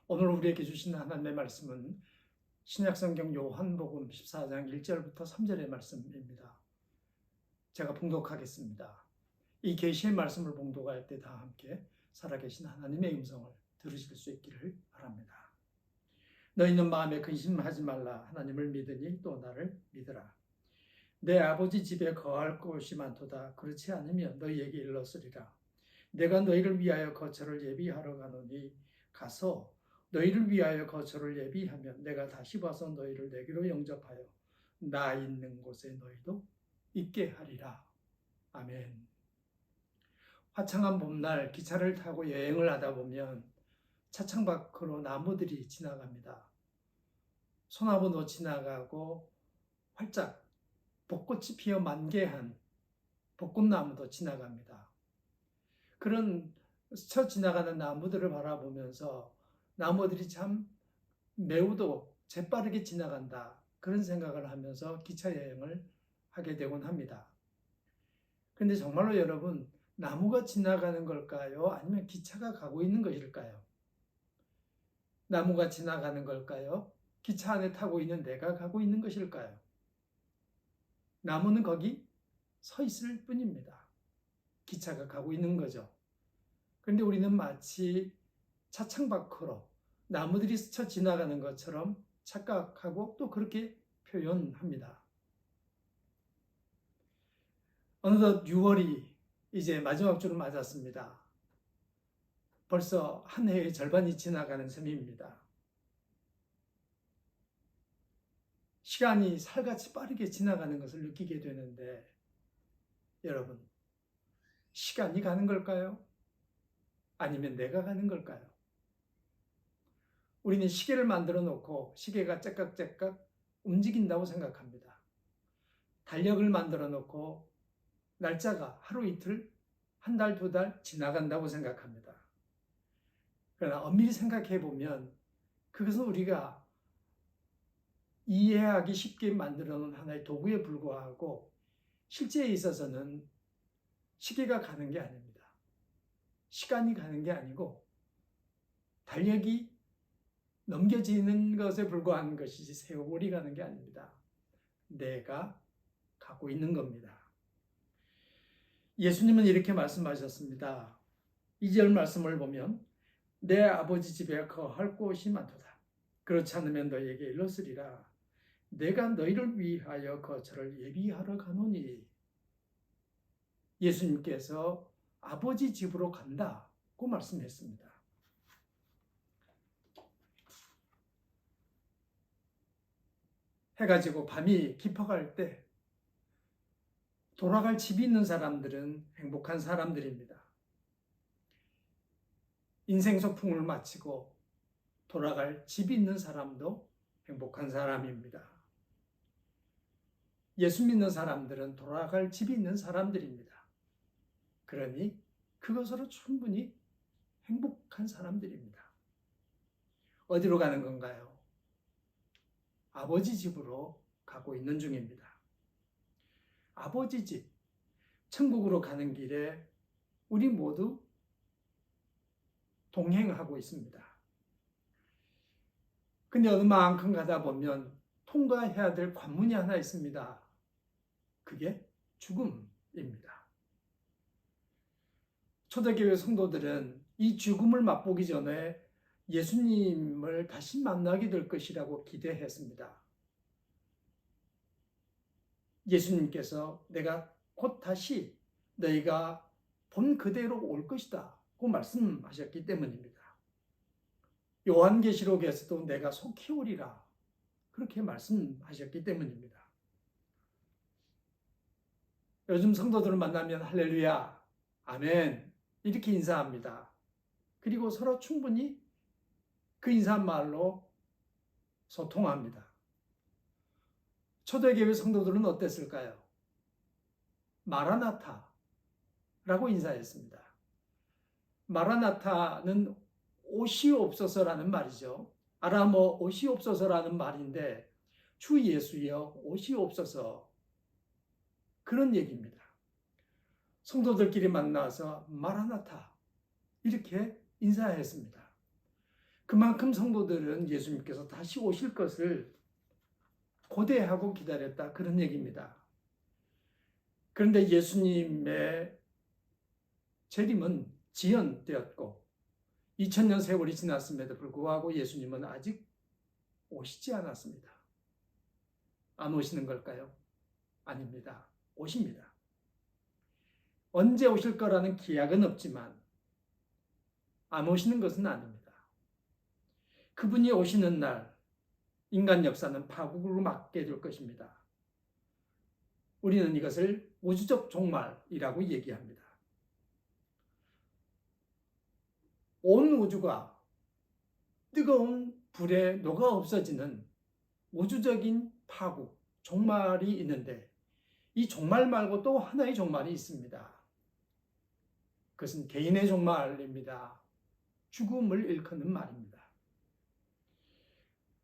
오늘 우리에게 주신 하나님의 말씀은 신약성경 요한복음 14장 1절부터 3절의 말씀입니다. 제가 봉독하겠습니다. 이 계시의 말씀을 봉독할 때 다 함께 살아계신 하나님의 음성을 들으실 수 있기를 바랍니다. 너희는 마음에 근심하지 말라. 하나님을 믿으니 또 나를 믿으라. 내 아버지 집에 거할 곳이 많도다. 그렇지 않으면 너희에게 일렀으리라. 내가 너희를 위하여 거처를 예비하러 가노니 가서 너희를 위하여 거처를 예비하면 내가 다시 와서 너희를 내게로 영접하여 나 있는 곳에 너희도 있게 하리라. 아멘. 화창한 봄날 기차를 타고 여행을 하다 보면 차창 밖으로 나무들이 지나갑니다. 소나무도 지나가고 활짝 벚꽃이 피어 만개한 벚꽃나무도 지나갑니다. 그런 스쳐 지나가는 나무들을 바라보면서 나무들이 참 매우도 재빠르게 지나간다. 그런 생각을 하면서 기차 여행을 하게 되곤 합니다. 그런데 정말로 여러분, 나무가 지나가는 걸까요? 아니면 기차가 가고 있는 것일까요? 나무가 지나가는 걸까요? 기차 안에 타고 있는 내가 가고 있는 것일까요? 나무는 거기 서 있을 뿐입니다. 기차가 가고 있는 거죠. 그런데 우리는 마치 차창 밖으로 나무들이 스쳐 지나가는 것처럼 착각하고 또 그렇게 표현합니다. 어느덧 6월이 이제 마지막 주를 맞았습니다. 벌써 한 해의 절반이 지나가는 셈입니다. 시간이 살같이 빠르게 지나가는 것을 느끼게 되는데 여러분, 시간이 가는 걸까요? 아니면 내가 가는 걸까요? 우리는 시계를 만들어 놓고 시계가 째깍째깍 움직인다고 생각합니다. 달력을 만들어 놓고 날짜가 하루 이틀, 한 달, 두 달 지나간다고 생각합니다. 그러나 엄밀히 생각해 보면 그것은 우리가 이해하기 쉽게 만들어 놓은 하나의 도구에 불과하고 실제에 있어서는 시계가 가는 게 아닙니다. 시간이 가는 게 아니고 달력이 넘겨지는 것에 불과한 것이지 세월이 가는 게 아닙니다. 내가 가고 있는 겁니다. 예수님은 이렇게 말씀하셨습니다. 2절 말씀을 보면 내 아버지 집에 거할 곳이 많도다. 그렇지 않으면 너희에게 일렀으리라. 내가 너희를 위하여 거처를 예비하러 가노니. 예수님께서 아버지 집으로 간다고 말씀했습니다. 해가 지고 밤이 깊어갈 때 돌아갈 집이 있는 사람들은 행복한 사람들입니다. 인생 소풍을 마치고 돌아갈 집이 있는 사람도 행복한 사람입니다. 예수 믿는 사람들은 돌아갈 집이 있는 사람들입니다. 그러니 그것으로 충분히 행복한 사람들입니다. 어디로 가는 건가요? 아버지 집으로 가고 있는 중입니다. 아버지 집, 천국으로 가는 길에 우리 모두 동행하고 있습니다. 근데 어느 만큼 가다 보면 통과해야 될 관문이 하나 있습니다. 그게 죽음입니다. 초대교회 성도들은 이 죽음을 맛보기 전에 예수님을 다시 만나게 될 것이라고 기대했습니다. 예수님께서 내가 곧 다시 너희가 본 그대로 올 것이다 고 말씀하셨기 때문입니다. 요한계시록에서도 내가 속히 오리라 그렇게 말씀하셨기 때문입니다. 요즘 성도들을 만나면 할렐루야, 아멘 이렇게 인사합니다. 그리고 서로 충분히 그 인사말로 소통합니다. 초대교회 성도들은 어땠을까요? 마라나타라고 인사했습니다. 마라나타는 오시옵소서라는 말이죠. 아람어 오시옵소서라는 말인데 주 예수여 오시옵소서 그런 얘기입니다. 성도들끼리 만나서 마라나타 이렇게 인사했습니다. 그만큼 성도들은 예수님께서 다시 오실 것을 고대하고 기다렸다, 그런 얘기입니다. 그런데 예수님의 재림은 지연되었고 2000년 세월이 지났음에도 불구하고 예수님은 아직 오시지 않았습니다. 안 오시는 걸까요? 아닙니다. 오십니다. 언제 오실 거라는 기약은 없지만 안 오시는 것은 아닙니다. 그분이 오시는 날 인간 역사는 파국으로 맞게 될 것입니다. 우리는 이것을 우주적 종말이라고 얘기합니다. 온 우주가 뜨거운 불에 녹아 없어지는 우주적인 파국, 종말이 있는데 이 종말 말고 또 하나의 종말이 있습니다. 그것은 개인의 종말입니다. 죽음을 일컫는 말입니다.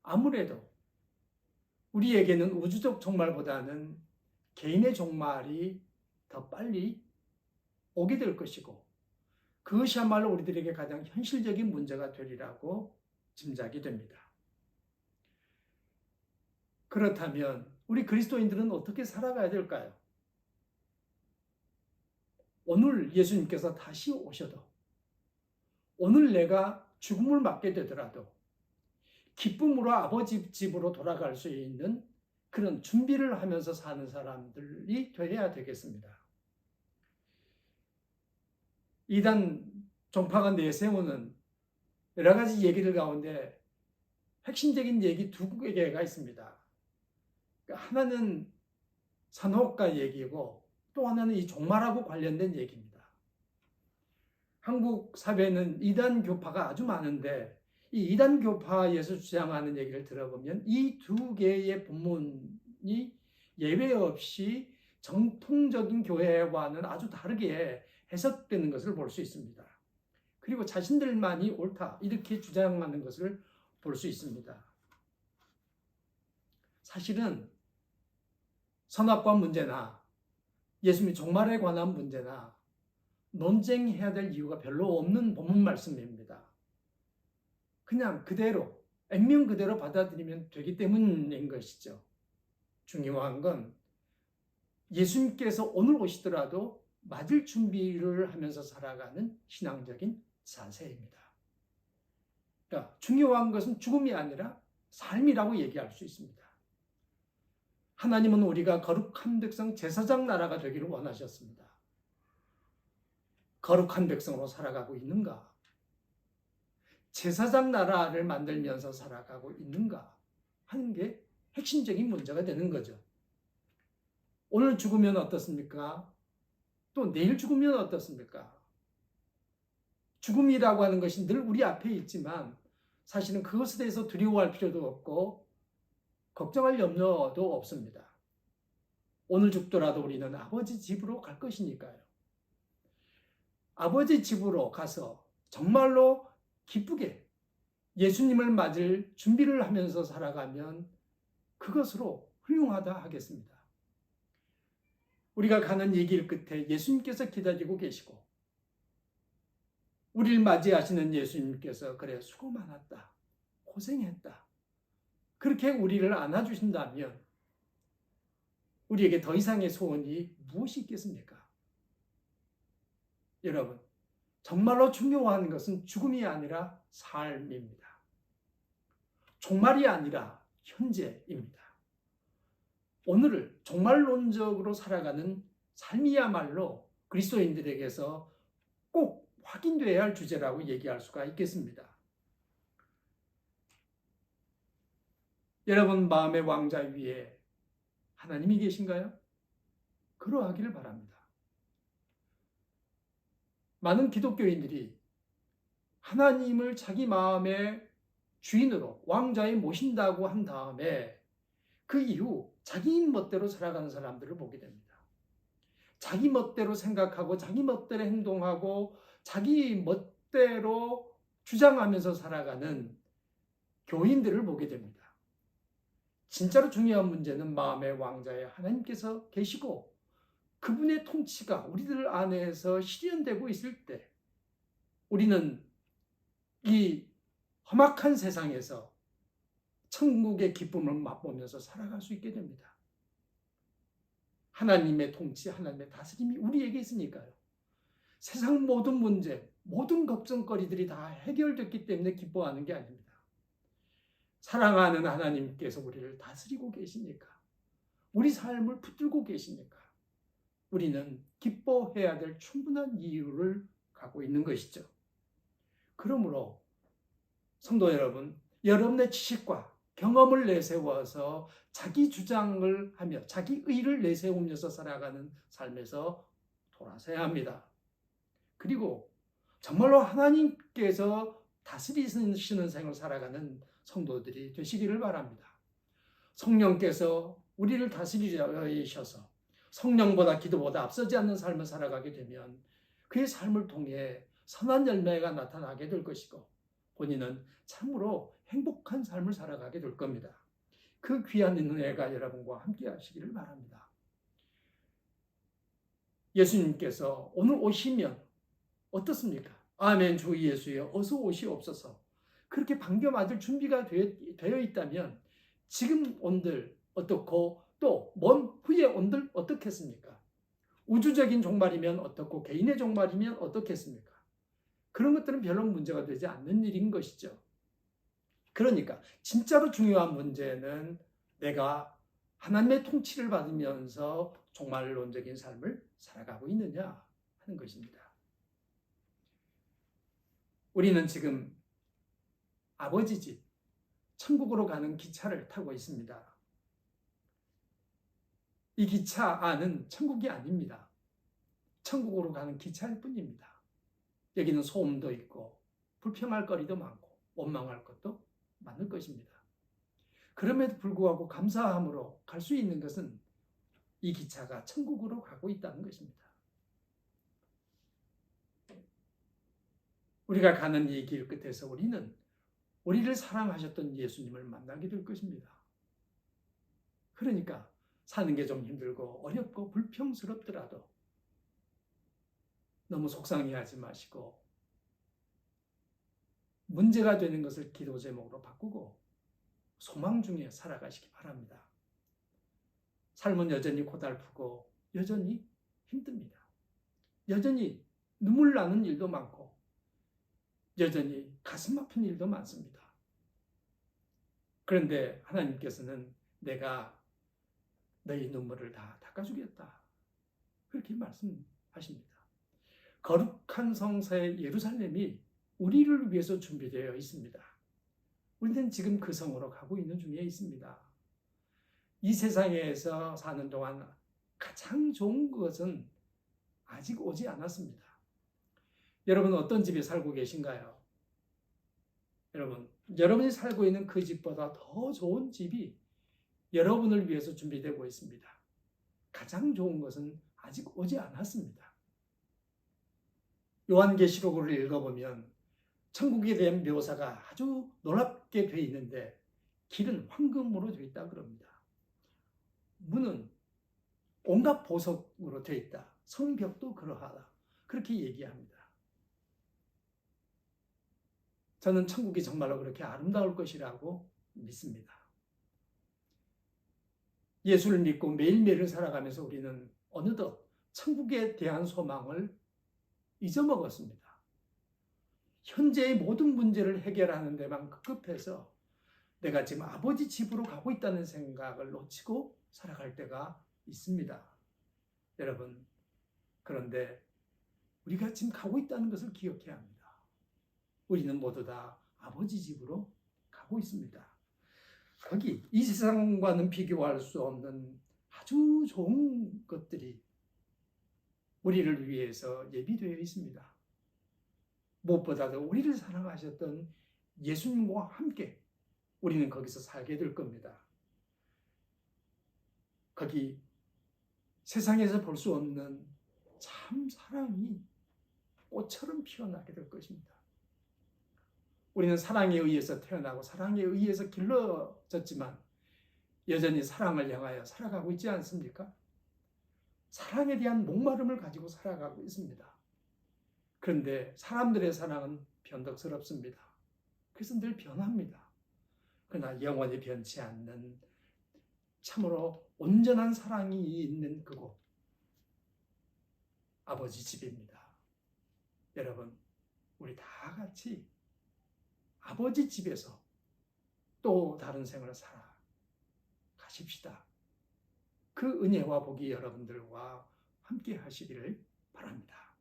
아무래도 우리에게는 우주적 종말보다는 개인의 종말이 더 빨리 오게 될 것이고 그것이야말로 우리들에게 가장 현실적인 문제가 되리라고 짐작이 됩니다. 그렇다면 우리 그리스도인들은 어떻게 살아가야 될까요? 오늘 예수님께서 다시 오셔도, 오늘 내가 죽음을 맞게 되더라도 기쁨으로 아버지 집으로 돌아갈 수 있는 그런 준비를 하면서 사는 사람들이 되어야 되겠습니다. 이단 종파가 내세우는 여러 가지 얘기들 가운데 핵심적인 얘기 두 개가 있습니다. 하나는 산업과 얘기고 또 하나는 이 종말하고 관련된 얘기입니다. 한국 사회는 이단 교파가 아주 많은데 이 이단 교파에서 주장하는 얘기를 들어보면 이 두 개의 본문이 예외 없이 정통적인 교회와는 아주 다르게 해석되는 것을 볼 수 있습니다. 그리고 자신들만이 옳다 이렇게 주장하는 것을 볼 수 있습니다. 사실은 선악과 문제나 예수님의 종말에 관한 문제나 논쟁해야 될 이유가 별로 없는 본문 말씀입니다. 그냥 그대로 액면 그대로 받아들이면 되기 때문인 것이죠. 중요한 건 예수님께서 오늘 오시더라도 맞을 준비를 하면서 살아가는 신앙적인 자세입니다. 그러니까 중요한 것은 죽음이 아니라 삶이라고 얘기할 수 있습니다. 하나님은 우리가 거룩한 백성, 제사장 나라가 되기를 원하셨습니다. 거룩한 백성으로 살아가고 있는가? 제사장 나라를 만들면서 살아가고 있는가 하는 게 핵심적인 문제가 되는 거죠. 오늘 죽으면 어떻습니까? 또 내일 죽으면 어떻습니까? 죽음이라고 하는 것이 늘 우리 앞에 있지만 사실은 그것에 대해서 두려워할 필요도 없고 걱정할 염려도 없습니다. 오늘 죽더라도 우리는 아버지 집으로 갈 것이니까요. 아버지 집으로 가서 정말로 기쁘게 예수님을 맞을 준비를 하면서 살아가면 그것으로 훌륭하다 하겠습니다. 우리가 가는 이 길 끝에 예수님께서 기다리고 계시고 우리를 맞이하시는 예수님께서 그래 수고 많았다, 고생했다 그렇게 우리를 안아주신다면 우리에게 더 이상의 소원이 무엇이 있겠습니까? 여러분, 정말로 중요한 것은 죽음이 아니라 삶입니다. 종말이 아니라 현재입니다. 오늘을 종말론적으로 살아가는 삶이야말로 그리스도인들에게서 꼭 확인되어야 할 주제라고 얘기할 수가 있겠습니다. 여러분 마음의 왕자 위에 하나님이 계신가요? 그러하기를 바랍니다. 많은 기독교인들이 하나님을 자기 마음의 주인으로 왕자에 모신다고 한 다음에 그 이후 자기 멋대로 살아가는 사람들을 보게 됩니다. 자기 멋대로 생각하고 자기 멋대로 행동하고 자기 멋대로 주장하면서 살아가는 교인들을 보게 됩니다. 진짜로 중요한 문제는 마음의 왕자에 하나님께서 계시고 그분의 통치가 우리들 안에서 실현되고 있을 때 우리는 이 험악한 세상에서 천국의 기쁨을 맛보면서 살아갈 수 있게 됩니다. 하나님의 통치, 하나님의 다스림이 우리에게 있으니까요. 세상 모든 문제, 모든 걱정거리들이 다 해결됐기 때문에 기뻐하는 게 아닙니다. 사랑하는 하나님께서 우리를 다스리고 계시니까, 우리 삶을 붙들고 계시니까 우리는 기뻐해야 될 충분한 이유를 갖고 있는 것이죠. 그러므로 성도 여러분, 여러분의 지식과 경험을 내세워서 자기 주장을 하며 자기 의를 내세우면서 살아가는 삶에서 돌아서야 합니다. 그리고 정말로 하나님께서 다스리시는 생을 살아가는 성도들이 되시기를 바랍니다. 성령께서 우리를 다스리셔서 성령보다 기도보다 앞서지 않는 삶을 살아가게 되면 그의 삶을 통해 선한 열매가 나타나게 될 것이고 본인은 참으로 행복한 삶을 살아가게 될 겁니다. 그 귀한 은혜가 여러분과 함께 하시기를 바랍니다. 예수님께서 오늘 오시면 어떻습니까? 아멘 주 예수여 어서 오시옵소서. 그렇게 반겨 맞을 준비가 되어 있다면 지금 온들 어떻고 또 먼 후에 온들 어떻겠습니까? 우주적인 종말이면 어떻고 개인의 종말이면 어떻겠습니까? 그런 것들은 별로 문제가 되지 않는 일인 것이죠. 그러니까 진짜로 중요한 문제는 내가 하나님의 통치를 받으면서 종말론적인 삶을 살아가고 있느냐 하는 것입니다. 우리는 지금 아버지 집, 천국으로 가는 기차를 타고 있습니다. 이 기차 안은 천국이 아닙니다. 천국으로 가는 기차일 뿐입니다. 여기는 소음도 있고 불평할 거리도 많고 원망할 것도 많을 것입니다. 그럼에도 불구하고 감사함으로 갈 수 있는 것은 이 기차가 천국으로 가고 있다는 것입니다. 우리가 가는 이 길 끝에서 우리는 우리를 사랑하셨던 예수님을 만나게 될 것입니다. 그러니까 사는 게 좀 힘들고 어렵고 불평스럽더라도 너무 속상해하지 마시고 문제가 되는 것을 기도 제목으로 바꾸고 소망 중에 살아가시기 바랍니다. 삶은 여전히 고달프고 여전히 힘듭니다. 여전히 눈물 나는 일도 많고 여전히 가슴 아픈 일도 많습니다. 그런데 하나님께서는 내가 너희 눈물을 다 닦아주겠다. 그렇게 말씀하십니다. 거룩한 성사의 예루살렘이 우리를 위해서 준비되어 있습니다. 우리는 지금 그 성으로 가고 있는 중에 있습니다. 이 세상에서 사는 동안 가장 좋은 것은 아직 오지 않았습니다. 여러분 어떤 집에 살고 계신가요? 여러분이 살고 있는 그 집보다 더 좋은 집이 여러분을 위해서 준비되고 있습니다. 가장 좋은 것은 아직 오지 않았습니다. 요한계시록을 읽어보면 천국에 대한 묘사가 아주 놀랍게 되어 있는데 길은 황금으로 되어 있다 그럽니다. 문은 온갖 보석으로 되어 있다. 성벽도 그러하다. 그렇게 얘기합니다. 저는 천국이 정말로 그렇게 아름다울 것이라고 믿습니다. 예수를 믿고 매일매일을 살아가면서 우리는 어느덧 천국에 대한 소망을 잊어먹었습니다. 현재의 모든 문제를 해결하는 데만 급급해서 내가 지금 아버지 집으로 가고 있다는 생각을 놓치고 살아갈 때가 있습니다. 여러분, 그런데 우리가 지금 가고 있다는 것을 기억해야 합니다. 우리는 모두 다 아버지 집으로 가고 있습니다. 거기 이 세상과는 비교할 수 없는 아주 좋은 것들이 우리를 위해서 예비되어 있습니다. 무엇보다도 우리를 사랑하셨던 예수님과 함께 우리는 거기서 살게 될 겁니다. 거기 세상에서 볼 수 없는 참 사랑이 꽃처럼 피어나게 될 것입니다. 우리는 사랑에 의해서 태어나고 사랑에 의해서 길러졌지만 여전히 사랑을 향하여 살아가고 있지 않습니까? 사랑에 대한 목마름을 가지고 살아가고 있습니다. 그런데 사람들의 사랑은 변덕스럽습니다. 그래서 늘 변합니다. 그러나 영원히 변치 않는 참으로 온전한 사랑이 있는 그곳, 아버지 집입니다. 여러분, 우리 다 같이 아버지 집에서 또 다른 생활을 살아 가십시다. 그 은혜와 복이 여러분들과 함께 하시기를 바랍니다.